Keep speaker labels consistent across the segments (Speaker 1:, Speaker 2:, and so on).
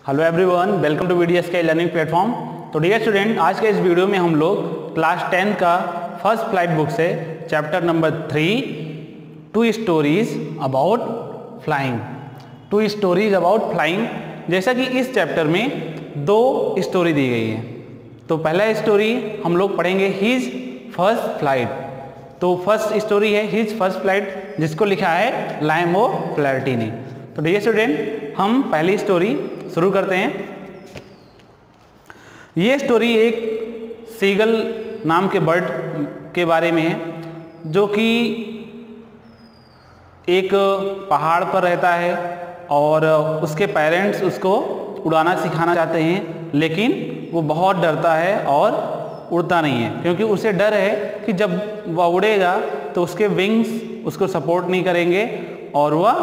Speaker 1: Hello everyone, welcome to VDSK learning platform. तो dear student, आज के इस वीडियो में हम लोग क्लास 10 का फर्स्ट फ्लाइट बुक से chapter number 3 two stories about flying. Two stories about flying, जैसा कि इस चैप्टर में दो स्टोरी दी गई है। तो पहला स्टोरी हम लोग पढ़ेंगे हिज फर्स्ट फ्लाइट। तो फर्स्ट स्टोरी है हिज फर्स्ट फ्लाइट, जिसको लिखा है लाइमो फ्लैरिटी ने। तो डियर स्टूडेंट, हम पहली स्टोरी शुरू करते हैं। ये स्टोरी एक सीगल नाम के बर्ड के बारे में है, जो कि एक पहाड़ पर रहता है और उसके पेरेंट्स उसको उड़ाना सिखाना चाहते हैं, लेकिन वो बहुत डरता है और उड़ता नहीं है, क्योंकि उसे डर है कि जब वह उड़ेगा तो उसके विंग्स उसको सपोर्ट नहीं करेंगे और वह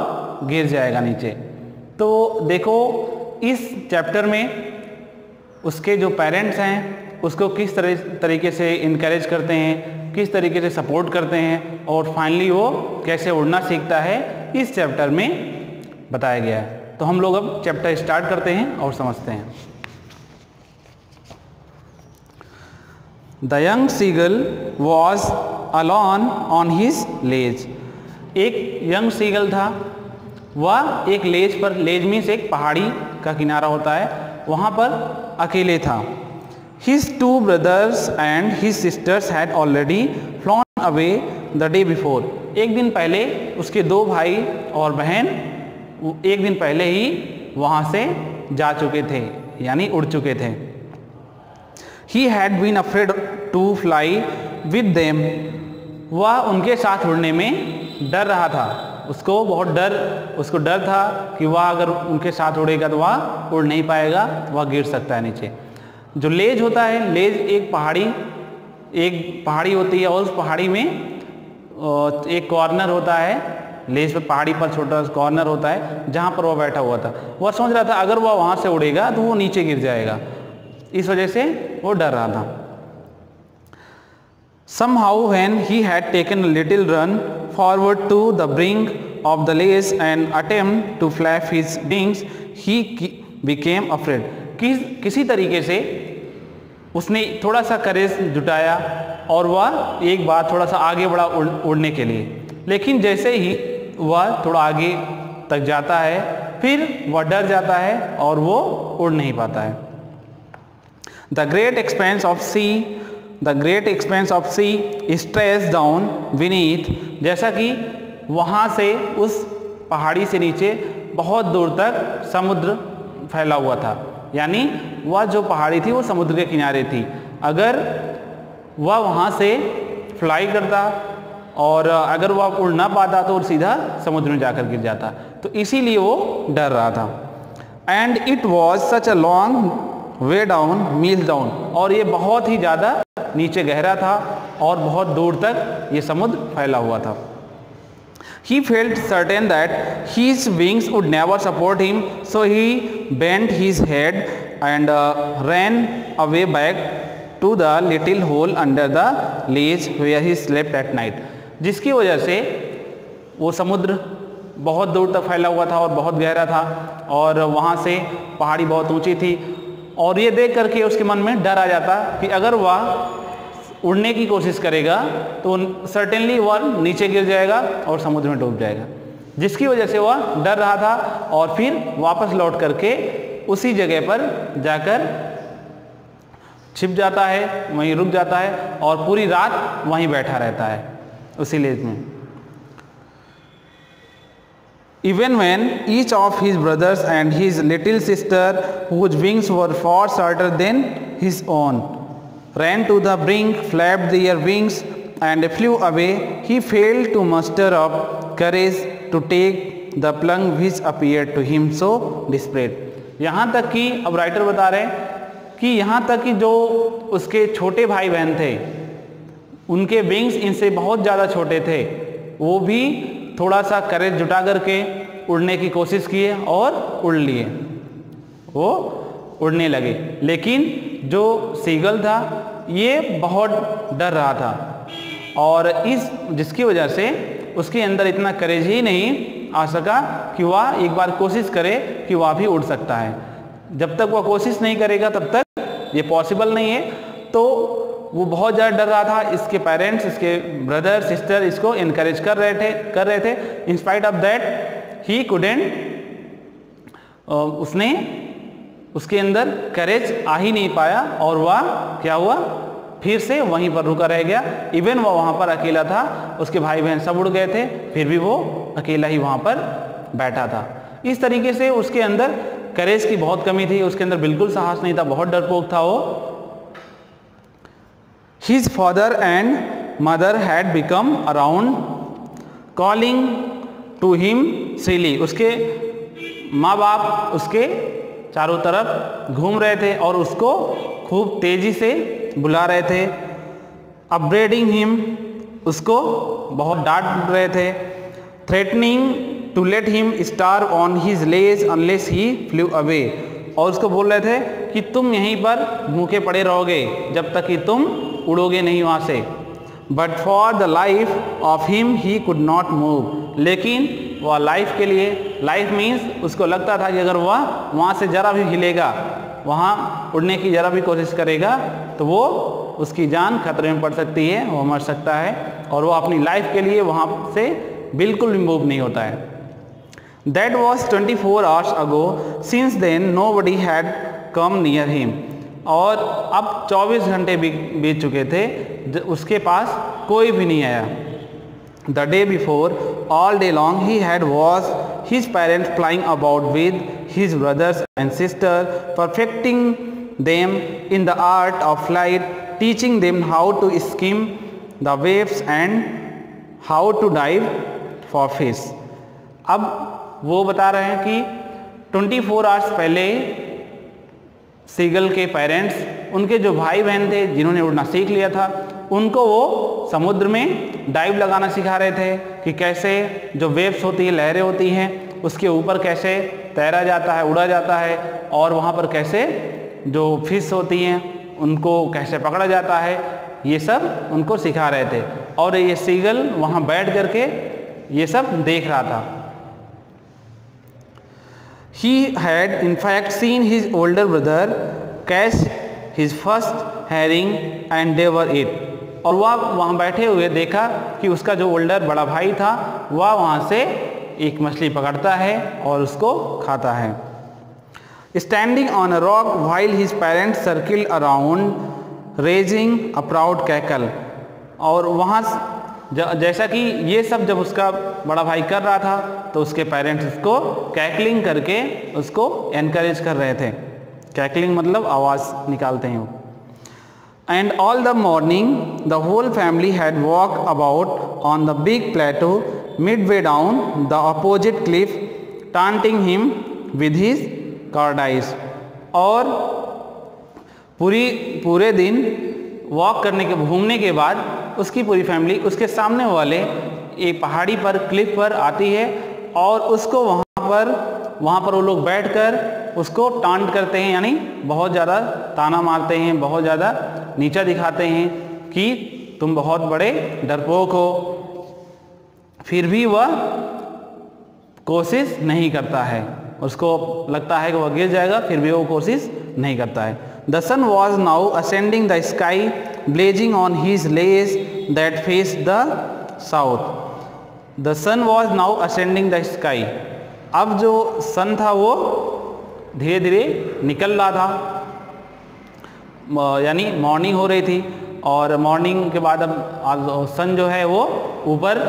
Speaker 1: गिर जाएगा नीचे। तो देखो, इस चैप्टर में उसके जो पेरेंट्स हैं उसको किस तरीके से इनकरेज करते हैं, किस तरीके से सपोर्ट करते हैं और फाइनली वो कैसे उड़ना सीखता है, इस चैप्टर में बताया गया है। तो हम लोग अब चैप्टर स्टार्ट करते हैं और समझते हैं। The young seagull was alone on his ledge. एक यंग सीगल था, वह एक लेज पर, लेज मीन्स एक पहाड़ी का किनारा होता है, वहाँ पर अकेले था। His two brothers and his sisters had already flown away the day before. एक दिन पहले उसके दो भाई और बहन एक दिन पहले ही वहाँ से जा चुके थे, यानी उड़ चुके थे। He had been afraid to fly with them. वह उनके साथ उड़ने में डर रहा था। उसको डर था कि वह अगर उनके साथ उड़ेगा तो वह उड़ नहीं पाएगा, वह गिर सकता है नीचे। जो लेज होता है, लेज एक पहाड़ी होती है और उस पहाड़ी में एक कॉर्नर होता है। लेज पर, पहाड़ी पर छोटा कॉर्नर होता है जहाँ पर वह बैठा हुआ था। वह सोच रहा था अगर वह वहाँ से उड़ेगा तो वो नीचे गिर जाएगा, इस वजह से वो डर रहा था। Somehow when he had taken a little run forward to the brink of the ledge and attempt to flap his wings, he became afraid. किसी तरीके से उसने थोड़ा सा करेज जुटाया और वह एक बार थोड़ा सा आगे बढ़ा उड़ने के लिए, लेकिन जैसे ही वह थोड़ा आगे तक जाता है फिर वह डर जाता है और वो उड़ नहीं पाता है। The great expanse of sea stretched down beneath. जैसा कि वहाँ से, उस पहाड़ी से नीचे बहुत दूर तक समुद्र फैला हुआ था, यानी वह जो पहाड़ी थी वो समुद्र के किनारे थी। अगर वह वहाँ से फ्लाई करता और अगर वह उड़ ना पाता तो सीधा समुद्र में जाकर गिर जाता, तो इसीलिए वो डर रहा था। And it was such a long way down, meals down, और ये बहुत ही ज़्यादा नीचे गहरा था और बहुत दूर तक ये समुद्र फैला हुआ था। He felt certain that his wings would never support him, so he bent his head and ran away back to the little hole under the ledge where he slept at night. जिसकी वजह से वो समुद्र बहुत दूर तक फैला हुआ था और बहुत गहरा था और वहाँ से पहाड़ी बहुत ऊंची थी, और ये देख करके उसके मन में डर आ जाता कि अगर वह उड़ने की कोशिश करेगा तो सर्टेनली वह नीचे गिर जाएगा और समुद्र में डूब जाएगा, जिसकी वजह से वह डर रहा था और फिर वापस लौट करके उसी जगह पर जाकर छिप जाता है, वहीं रुक जाता है और पूरी रात वहीं बैठा रहता है उसी लेज में। Even when each of his brothers and his little sister, whose wings were far shorter than his own, ran to the brink, flapped their wings and flew away, he failed to muster up courage to take the plunge which appeared to him so desperate. यहाँ तक कि अब writer बता रहे हैं कि यहाँ तक कि जो उसके छोटे भाई बहन थे, उनके विंग्स इनसे बहुत ज़्यादा छोटे थे, वो भी थोड़ा सा करेज जुटा करके उड़ने की कोशिश किए और उड़ लिए, वो उड़ने लगे। लेकिन जो सीगल था ये बहुत डर रहा था और जिसकी वजह से उसके अंदर इतना करेज ही नहीं आ सका कि वह एक बार कोशिश करे कि वह भी उड़ सकता है। जब तक वह कोशिश नहीं करेगा तब तक ये पॉसिबल नहीं है। तो वो बहुत ज़्यादा डर रहा था। इसके पेरेंट्स, इसके ब्रदर सिस्टर इसको इनकरेज कर रहे थे। In spite of that he couldn't, उसने उसके अंदर करेज आ ही नहीं पाया और वह क्या हुआ, फिर से वहीं पर रुका रह गया। इवन वह वहाँ पर अकेला था, उसके भाई बहन सब उड़ गए थे, फिर भी वो अकेला ही वहाँ पर बैठा था। इस तरीके से उसके अंदर करेज की बहुत कमी थी, उसके अंदर बिल्कुल साहस नहीं था, बहुत डरपोक था वो। His father and mother had become around, calling to him shrilly. उसके माँ बाप उसके चारों तरफ घूम रहे थे और उसको खूब तेजी से बुला रहे थे। अपब्रेडिंग हिम, उसको बहुत डांट रहे थे। Threatening to let him starve on his ledge unless he flew away, और उसको बोल रहे थे कि तुम यहीं पर भूखे पड़े रहोगे जब तक कि तुम उड़ोगे नहीं वहाँ से। But for the life of him he could not move, लेकिन वह लाइफ के लिए, लाइफ मीन्स उसको लगता था कि अगर वह वहाँ से ज़रा भी हिलेगा, वहाँ उड़ने की ज़रा भी कोशिश करेगा तो वो उसकी जान खतरे में पड़ सकती है, वो मर सकता है, और वो अपनी लाइफ के लिए वहाँ से बिल्कुल भी मूव नहीं होता है। That was 24 hours ago. Since then nobody had come near him. और अब 24 घंटे बीत चुके थे, उसके पास कोई भी नहीं आया। The day before, all day long he had watched his parents flying about with his brothers and sisters, perfecting them in the art of flight, teaching them how to skim the waves and how to dive for fish. अब वो बता रहे हैं कि 24 hours पहले seagull के parents, उनके जो भाई बहन थे जिन्होंने उड़ना सीख लिया था, उनको वो समुद्र में डाइव लगाना सिखा रहे थे कि कैसे जो वेव्स होती हैं, लहरें होती हैं, उसके ऊपर कैसे तैरा जाता है, उड़ा जाता है, और वहाँ पर कैसे जो फिश होती हैं उनको कैसे पकड़ा जाता है, ये सब उनको सिखा रहे थे। और ये सीगल वहाँ बैठ करके ये सब देख रहा था। He had in fact seen his older brother catch his first herring and devour it. और वह वहाँ बैठे हुए देखा कि उसका जो ओल्डर बड़ा भाई था वह वहाँ से एक मछली पकड़ता है और उसको खाता है। Standing on a rock while his parents circled around raising a proud cackle. और वहाँ जैसा कि ये सब जब उसका बड़ा भाई कर रहा था तो उसके पेरेंट्स उसको कैकलिंग करके उसको एनकरेज कर रहे थे। कैकलिंग मतलब आवाज़ निकालते हैं वो। And all the morning the whole family had walk about on the big plateau midway down the opposite cliff, taunting him with his cowardice. और पूरे दिन वॉक करने के, घूमने के बाद उसकी पूरी फैमिली उसके सामने वाले एक पहाड़ी पर, क्लिफ पर आती है और उसको वहाँ पर वो लोग बैठकर उसको टांट करते हैं, यानी बहुत ज़्यादा ताना मारते हैं, बहुत ज़्यादा नीचा दिखाते हैं कि तुम बहुत बड़े डरपोक हो। फिर भी वह कोशिश नहीं करता है, उसको लगता है कि वह गिर जाएगा, फिर भी वो कोशिश नहीं करता है। The sun was now ascending the sky, blazing on his rays that faced the south. The sun was now ascending the sky. अब जो सन था वो धीरे धीरे निकल रहा था, यानी मॉर्निंग हो रही थी, और मॉर्निंग के बाद अब सन जो है वो ऊपर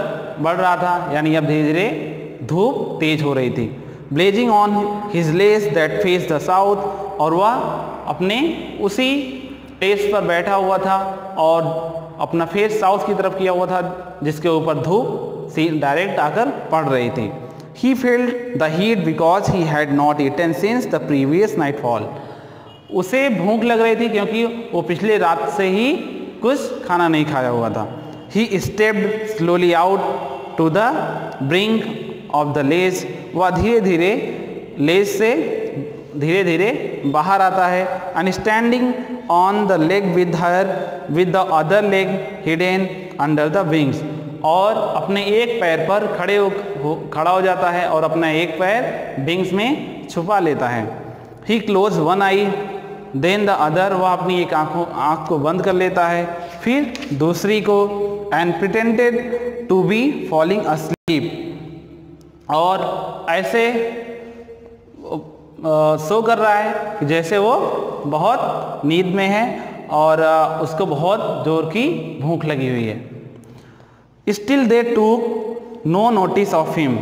Speaker 1: बढ़ रहा था, यानी अब धीरे धीरे धूप तेज हो रही थी। Blazing on his rays that faced the south, और वह अपने उसी टेस पर बैठा हुआ था और अपना फेस साउथ की तरफ किया हुआ था, जिसके ऊपर धूप डायरेक्ट आकर पड़ रही थी। He felt the heat because he had not eaten since the previous nightfall. उसे भूख लग रही थी क्योंकि वो पिछले रात से ही कुछ खाना नहीं खाया हुआ था। He stepped slowly out to the brink of the ledge. वह धीरे धीरे लेज से धीरे धीरे बाहर आता है। And standing on the leg with the other leg hidden under the wings, और अपने एक पैर पर खड़ा हो जाता है और अपना एक पैर विंग्स में छुपा लेता है। He close one eye then the other, वह अपनी एक आँख को बंद कर लेता है, फिर दूसरी को, and pretended to be falling asleep, और ऐसे सो कर रहा है कि जैसे वो बहुत नींद में है और उसको बहुत जोर की भूख लगी हुई है। स्टिल दे टूक नो नोटिस ऑफ हिम,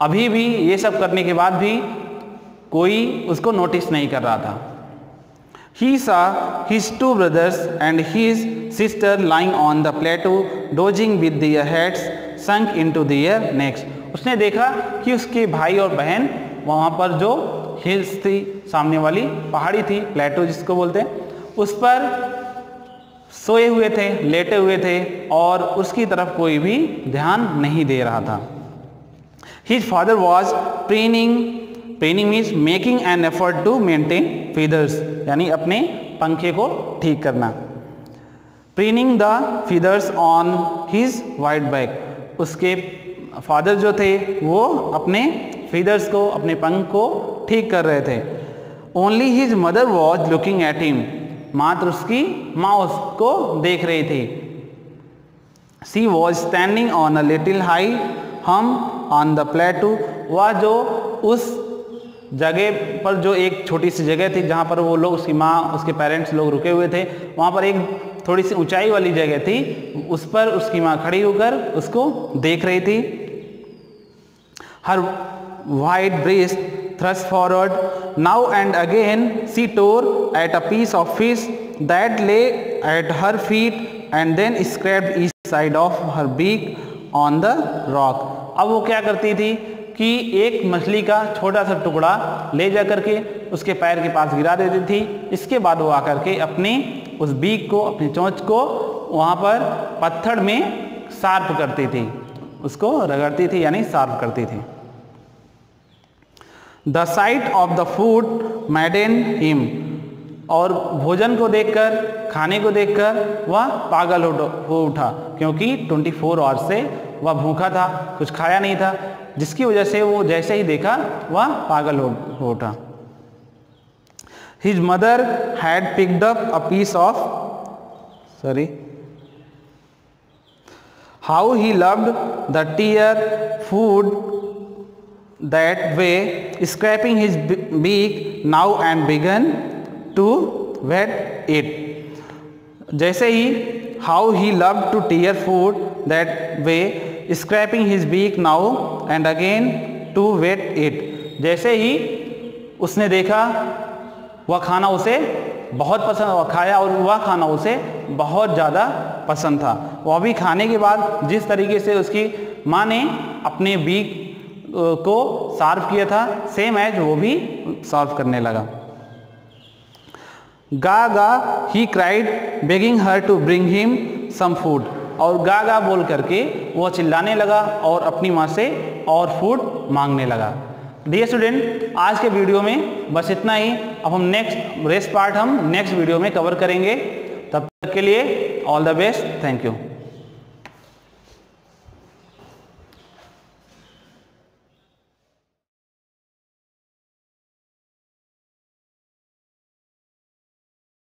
Speaker 1: अभी भी ये सब करने के बाद भी कोई उसको नोटिस नहीं कर रहा था। He saw his two brothers and his sister lying on the plateau, dozing with their heads sunk into their necks. उसने देखा कि उसके भाई और बहन वहाँ पर जो हिल्स थी, सामने वाली पहाड़ी थी, प्लेटो जिसको बोलते हैं, उस पर सोए हुए थे, लेटे हुए थे, और उसकी तरफ कोई भी ध्यान नहीं दे रहा था। His father was preening means making an effort to maintain feathers, यानी अपने पंखे को ठीक करना। Preening the feathers on his white back, उसके फादर जो थे वो अपने feathers को, अपने पंख को ठीक कर रहे थे। Only his mother was looking at him, मात्र उसकी माँ उसको देख रही थी। She was standing on a little high hump on the plateau, वह जो उस जगह पर, जो एक छोटी सी जगह थी जहाँ पर वो लोग, उसकी माँ, उसके पेरेंट्स लोग रुके हुए थे, वहाँ पर एक थोड़ी सी ऊंचाई वाली जगह थी, उस पर उसकी माँ खड़ी होकर उसको देख रही थी। Her white breast thrust forward, now and again she tore at a piece of fish that lay at her feet and then scraped each side of her beak on the rock. अब वो क्या करती थी कि एक मछली का छोटा सा टुकड़ा ले जा करके उसके पैर के पास गिरा देती थी। इसके बाद वो आकर के अपनी उस बीक को, अपनी चोंच को वहाँ पर पत्थर में शार्प करती थी, उसको रगड़ती थी, यानी शार्प करती थी। The site of the food Madden him, और भोजन को देखकर, खाने को देखकर वह पागल हो उठा, क्योंकि 24 आवर्स से वह भूखा था, कुछ खाया नहीं था, जिसकी वजह से वो जैसे ही देखा वह पागल हो उठा। His mother had picked up a piece of how he loved the tear food that way, scraping his beak now and began to wet it. जैसे ही how he loved to tear food that way, scraping his beak now and again to wet it. जैसे ही उसने देखा वह खाना उसे बहुत पसंद, खाया और वह खाना उसे बहुत ज़्यादा पसंद था। वह भी खाने के बाद जिस तरीके से उसकी माँ ने अपने बीक को शार्प किया था, सेम एज वो भी शार्प करने लगा। गा गा he cried begging her to bring him some food, और गा गा बोल करके वो चिल्लाने लगा और अपनी माँ से और फूड मांगने लगा। डियर स्टूडेंट, आज के वीडियो में बस इतना ही। अब हम रेस्ट पार्ट हम नेक्स्ट वीडियो में कवर करेंगे। तब तक के लिए all the best, thank you.